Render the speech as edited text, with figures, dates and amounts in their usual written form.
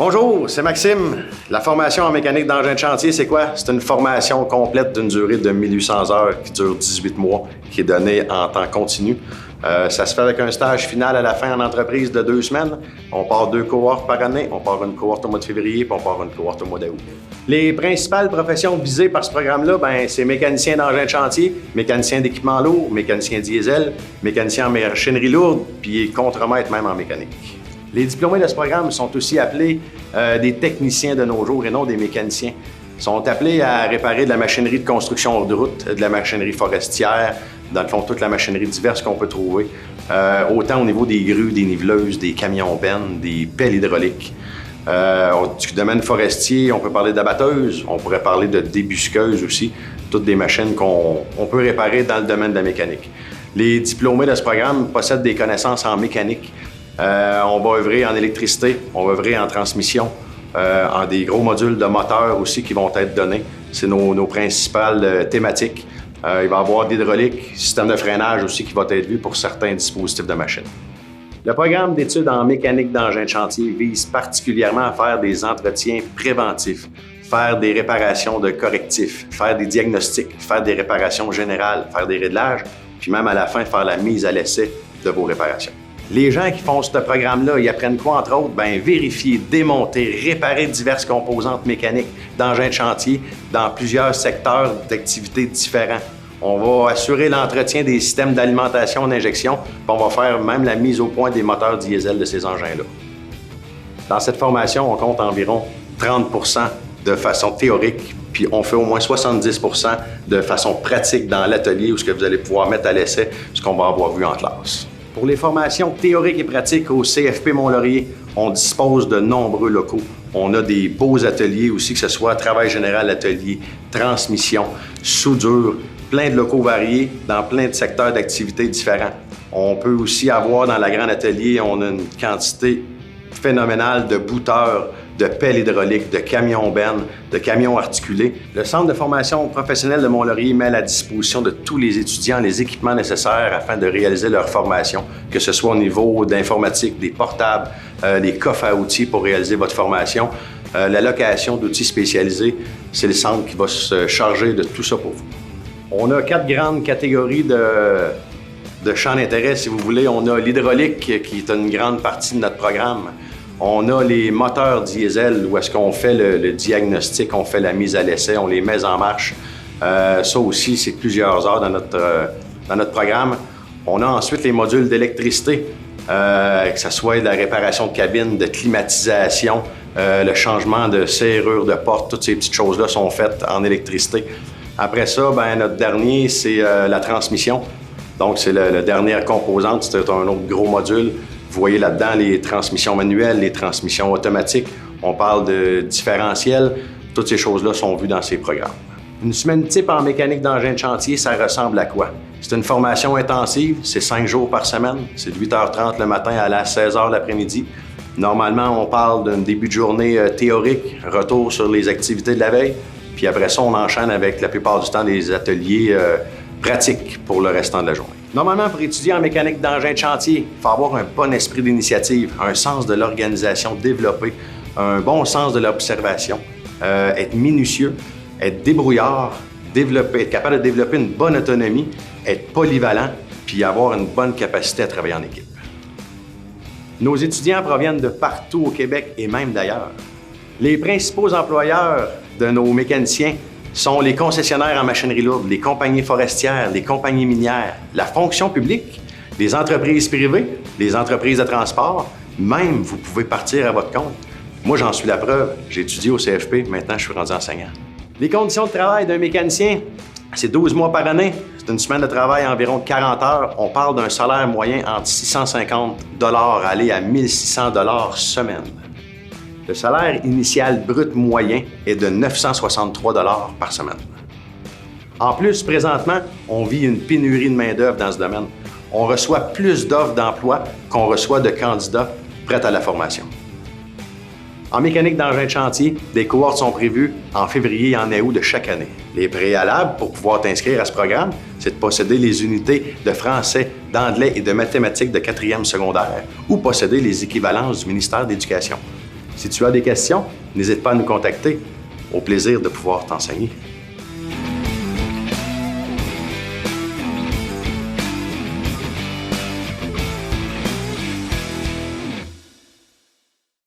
Bonjour, c'est Maxime. La formation en mécanique d'engin de chantier, c'est quoi? C'est une formation complète d'une durée de 1800 heures qui dure 18 mois, qui est donnée en temps continu. Ça se fait avec un stage final à la fin en entreprise de 2 semaines. On part 2 cohortes par année. On part une cohorte au mois de février, puis on part une cohorte au mois d'août. Les principales professions visées par ce programme-là, c'est mécanicien d'engin de chantier, mécanicien d'équipement lourd, mécanicien diesel, mécanicien en machinerie lourde, puis contremaître même en mécanique. Les diplômés de ce programme sont aussi appelés des techniciens de nos jours et non des mécaniciens. Ils sont appelés à réparer de la machinerie de construction hors de route, de la machinerie forestière, dans le fond, toute la machinerie diverse qu'on peut trouver, autant au niveau des grues, des niveleuses, des camions-bennes, des pelles hydrauliques. Du domaine forestier, on peut parler d'abatteuses, on pourrait parler de débusqueuses aussi, toutes des machines qu'on peut réparer dans le domaine de la mécanique. Les diplômés de ce programme possèdent des connaissances en mécanique. On va œuvrer en électricité, on va œuvrer en transmission, en des gros modules de moteurs aussi qui vont être donnés. C'est nos principales thématiques. Il va y avoir d'hydraulique, système de freinage aussi qui va être vu pour certains dispositifs de machine. Le programme d'études en mécanique d'engin de chantier vise particulièrement à faire des entretiens préventifs, faire des réparations de correctifs, faire des diagnostics, faire des réparations générales, faire des réglages, puis même à la fin, faire la mise à l'essai de vos réparations. Les gens qui font ce programme-là, ils apprennent quoi, entre autres? Vérifier, démonter, réparer diverses composantes mécaniques d'engins de chantier dans plusieurs secteurs d'activités différents. On va assurer l'entretien des systèmes d'alimentation en injection, puis on va faire même la mise au point des moteurs diesel de ces engins-là. Dans cette formation, on compte environ 30% de façon théorique, puis on fait au moins 70% de façon pratique dans l'atelier où ce que vous allez pouvoir mettre à l'essai ce qu'on va avoir vu en classe. Pour les formations théoriques et pratiques au CFP Mont-Laurier, on dispose de nombreux locaux. On a des beaux ateliers aussi, que ce soit travail général atelier, transmission, soudure, plein de locaux variés dans plein de secteurs d'activités différents. On peut aussi avoir dans la grande atelier, on a une quantité phénoménale de bouteurs, de pelles hydrauliques, de camions-bennes, de camions articulés. Le Centre de formation professionnelle de Mont-Laurier met à la disposition de tous les étudiants les équipements nécessaires afin de réaliser leur formation, que ce soit au niveau d'informatique, des portables, des coffres à outils pour réaliser votre formation. La location d'outils spécialisés, c'est le centre qui va se charger de tout ça pour vous. On a 4 grandes catégories de champs d'intérêt, si vous voulez. On a l'hydraulique, qui est une grande partie de notre programme. On a les moteurs diesel, où est-ce qu'on fait le diagnostic, on fait la mise à l'essai, on les met en marche. Ça aussi, c'est plusieurs heures dans notre programme. On a ensuite les modules d'électricité, que ce soit de la réparation de cabine, de climatisation, le changement de serrure de porte, toutes ces petites choses-là sont faites en électricité. Après ça, notre dernier, c'est la transmission. Donc, c'est la dernière composante, c'est un autre gros module. Vous voyez là-dedans les transmissions manuelles, les transmissions automatiques. On parle de différentiel. Toutes ces choses-là sont vues dans ces programmes. Une semaine type en mécanique d'engin de chantier, ça ressemble à quoi? C'est une formation intensive, c'est 5 jours par semaine. C'est de 8h30 le matin à 16h l'après-midi. Normalement, on parle d'un début de journée théorique, retour sur les activités de la veille. Puis après ça, on enchaîne avec la plupart du temps des ateliers pratiques pour le restant de la journée. Normalement, pour étudier en mécanique d'engin de chantier, il faut avoir un bon esprit d'initiative, un sens de l'organisation développé, un bon sens de l'observation, être minutieux, être débrouillard, être capable de développer une bonne autonomie, être polyvalent, puis avoir une bonne capacité à travailler en équipe. Nos étudiants proviennent de partout au Québec et même d'ailleurs. Les principaux employeurs de nos mécaniciens sont les concessionnaires en machinerie lourde, les compagnies forestières, les compagnies minières, la fonction publique, les entreprises privées, les entreprises de transport. Même, vous pouvez partir à votre compte. Moi, j'en suis la preuve. J'ai étudié au CFP, maintenant je suis rendu enseignant. Les conditions de travail d'un mécanicien, c'est 12 mois par année. C'est une semaine de travail à environ 40 heures. On parle d'un salaire moyen entre 650 $ aller à 1600 $ semaine. Le salaire initial brut moyen est de 963 $ par semaine. En plus, présentement, on vit une pénurie de main-d'œuvre dans ce domaine. On reçoit plus d'offres d'emploi qu'on reçoit de candidats prêts à la formation. En mécanique d'engin de chantier, des cohortes sont prévues en février et en août de chaque année. Les préalables pour pouvoir t'inscrire à ce programme, c'est de posséder les unités de français, d'anglais et de mathématiques de 4e secondaire ou posséder les équivalences du ministère de l'Éducation. Si tu as des questions, n'hésite pas à nous contacter. Au plaisir de pouvoir t'enseigner.